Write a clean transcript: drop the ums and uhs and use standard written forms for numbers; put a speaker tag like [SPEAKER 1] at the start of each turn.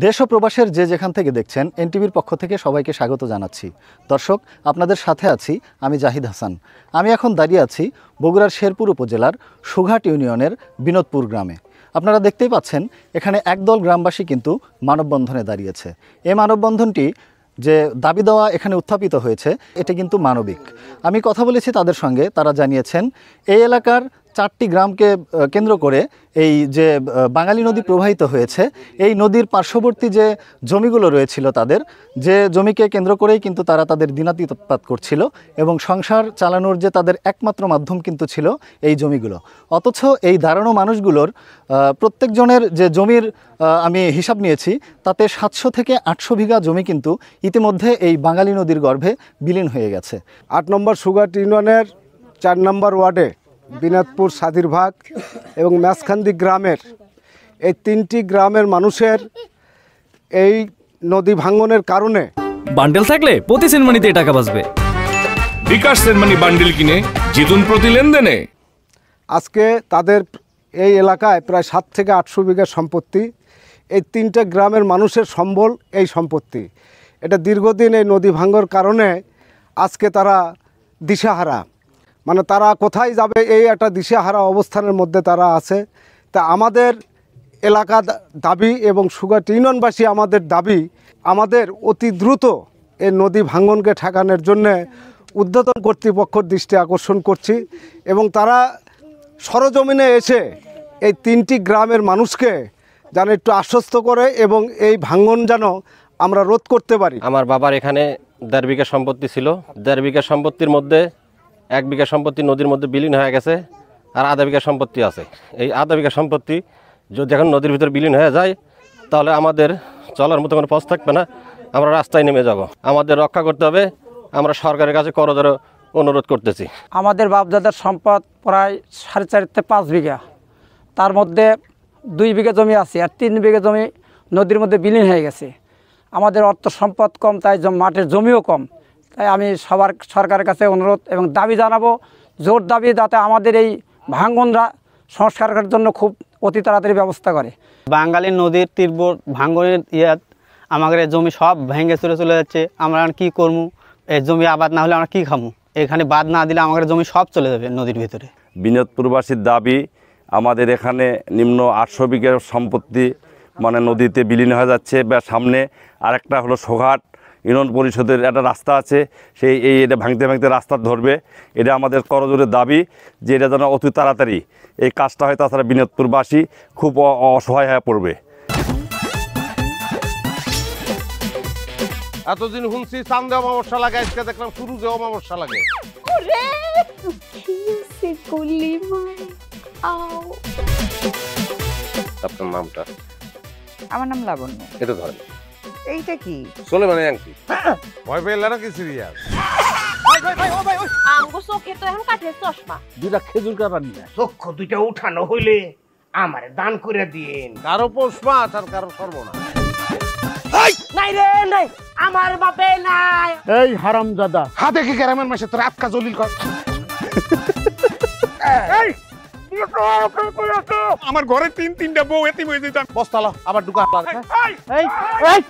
[SPEAKER 1] দেশ ও প্রবাসের যে যেখান থেকে দেখছেন এনটিভির পক্ষ থেকে সবাইকে স্বাগত জানাচ্ছি। দর্শক, আপনাদের সাথে আছি আমি জাহিদ হাসান। আমি এখন দাঁড়িয়ে আছি বগুড়ার শেরপুর উপজেলার সুঘাট ইউনিয়নের বিনোদপুর গ্রামে। আপনারা দেখতেই পাচ্ছেন এখানে একদল গ্রামবাসী কিন্তু মানববন্ধনে দাঁড়িয়েছে। এই মানববন্ধনটি যে দাবি দেওয়া এখানে উত্থাপিত হয়েছে এটা কিন্তু মানবিক। আমি কথা বলেছি তাদের সঙ্গে, তারা জানিয়েছেন এই এলাকার 4টি গ্রামকে কেন্দ্র করে এই যে বাঙালি নদী প্রবাহিত হয়েছে, এই নদীর পার্শ্ববর্তী যে জমিগুলো রয়েছিল তাদের, যে জমিকে কেন্দ্র করেই কিন্তু তারা তাদের দিনাতিপাত করছিল এবং সংসার চালানোর যে তাদের একমাত্র মাধ্যম কিন্তু ছিল এই জমিগুলো। অথচ এই দাঁড়ানো মানুষগুলোর প্রত্যেকজনের যে জমির আমি হিসাব নিয়েছি তাতে 700 থেকে 800 বিঘা জমি কিন্তু ইতিমধ্যে এই বাঙালি নদীর গর্ভে বিলীন হয়ে গেছে।
[SPEAKER 2] 8 নম্বর সুঘাট ইউনিয়নের 4 নম্বর ওয়ার্ডে বিনোদপুর সাদিরভাগ এবং ম্যাচখান্দি গ্রামের এই 3টি গ্রামের মানুষের এই নদী ভাঙনের কারণে
[SPEAKER 3] বান্ডেল থাকলে প্রতি সেনমানিতে টাকা বাঁচবে।
[SPEAKER 4] বিকাশ সেনমানি বান্ডেল কিনে জিতুন প্রতি লেনদেনে।
[SPEAKER 2] আজকে তাদের এই এলাকায় প্রায় 7 থেকে 800 বিঘা সম্পত্তি, এই 3টে গ্রামের মানুষের সম্বল এই সম্পত্তি। এটা দীর্ঘদিন এই নদী ভাঙর কারণে আজকে তারা দিশাহারা, মানে তারা কোথায় যাবে এই একটা দিশাহারা অবস্থানের মধ্যে তারা আছে। তা আমাদের এলাকা দাবি এবং সুঘাট ইউনিয়নবাসী আমাদের দাবি, আমাদের অতি দ্রুত এই নদী ভাঙনকে ঠেকানোর জন্যে ঊর্ধ্বতন কর্তৃপক্ষের দৃষ্টি আকর্ষণ করছি এবং তারা সরজমিনে এসে এই 3টি গ্রামের মানুষকে যেন একটু আশ্বস্ত করে এবং এই ভাঙন যেন আমরা রোধ করতে পারি।
[SPEAKER 5] আমার বাবার এখানে 1.5 বিঘা সম্পত্তি ছিল। 1.5 বিঘা সম্পত্তির মধ্যে 1 বিঘা সম্পত্তি নদীর মধ্যে বিলীন হয়ে গেছে, আর আধা বিঘা সম্পত্তি আছে। এই আধা বিঘা সম্পত্তি যদি এখন নদীর ভিতর বিলীন হয়ে যায় তাহলে আমাদের চলার মতো কোনো পথ থাকবে না, আমরা রাস্তায় নেমে যাব। আমাদের রক্ষা করতে হবে, আমরা সরকারের কাছে করজোড়ে অনুরোধ করতেছি।
[SPEAKER 6] আমাদের বাপদাদার সম্পদ প্রায় 4.5 থেকে 5 বিঘা, তার মধ্যে 2 বিঘা জমি আছে আর 3 বিঘা জমি নদীর মধ্যে বিলীন হয়ে গেছে। আমাদের অর্থ সম্পদ কম, তাই মাঠের জমিও কম। তাই আমি সরকারের কাছে অনুরোধ এবং দাবি জানাবো, জোর দাবি, যাতে আমাদের এই ভাঙ্গনরা সংস্কার করার জন্য খুব অতি তাড়াতাড়ি ব্যবস্থা করে।
[SPEAKER 7] বাঙালি নদীর তীব্র ভাঙ্গনের আমাদের জমি সব ভেঙে চলে যাচ্ছে। আমরা কি করবো? এই জমি আবাদ না হলে আমরা কি খাবো? এখানে বাদ না দিলে আমাদের জমি সব চলে যাবে নদীর ভিতরে।
[SPEAKER 8] বিনোদপুরবাসীর দাবি, আমাদের এখানে নিম্ন 800 বিঘার সম্পত্তি মানে নদীতে বিলীন হয়ে যাচ্ছে। বা সামনে আরেকটা হলো সুঘাট ইউনিয়ন পরিষদের একটা রাস্তা আছে, এটা ভাঙতে রাস্তা ধরবে। এটা আমাদের করজোড়ে দাবি যে এটা যেন অতি তাড়াতাড়ি এই কাজটা হয়, তাছাড়া বিনোদপুরবাসী খুব অসহায় হয়ে পড়বে।
[SPEAKER 4] এতদিন শুনছি চান্দে অমাবস্যা লাগে, আজকে দেখলাম সূর্যে অমাবস্যা লাগে। আপনার নামটা?
[SPEAKER 9] আমার নাম লাবণ্য।
[SPEAKER 4] এটা ধরেন।
[SPEAKER 9] এইটা কি?
[SPEAKER 4] চলে মানে আংটি। ভয় পেলে নাকি সিরিয়াস?
[SPEAKER 10] আমগো চোখে তো এখন কাঠের চশমা।
[SPEAKER 2] 2টা খেজুর কাটা নিয়ে
[SPEAKER 11] চক্ষু 2টা উঠানো হইলে আমারে দান করে দিন।
[SPEAKER 4] কারো পোষ মাছ আর কারো সর্বনাশ।
[SPEAKER 11] নাই রে নাই, আমার বাপে নাই।
[SPEAKER 2] এই হারামজাদা,
[SPEAKER 11] হাতে কি গ্রামের মাসে তোর আটকা জলিল কর। এই
[SPEAKER 4] আমার ঘরে 3-3টা বউ এতিম হয়ে যেতাম।
[SPEAKER 11] বস্তালো আবার ঢুকা।
[SPEAKER 2] এই এই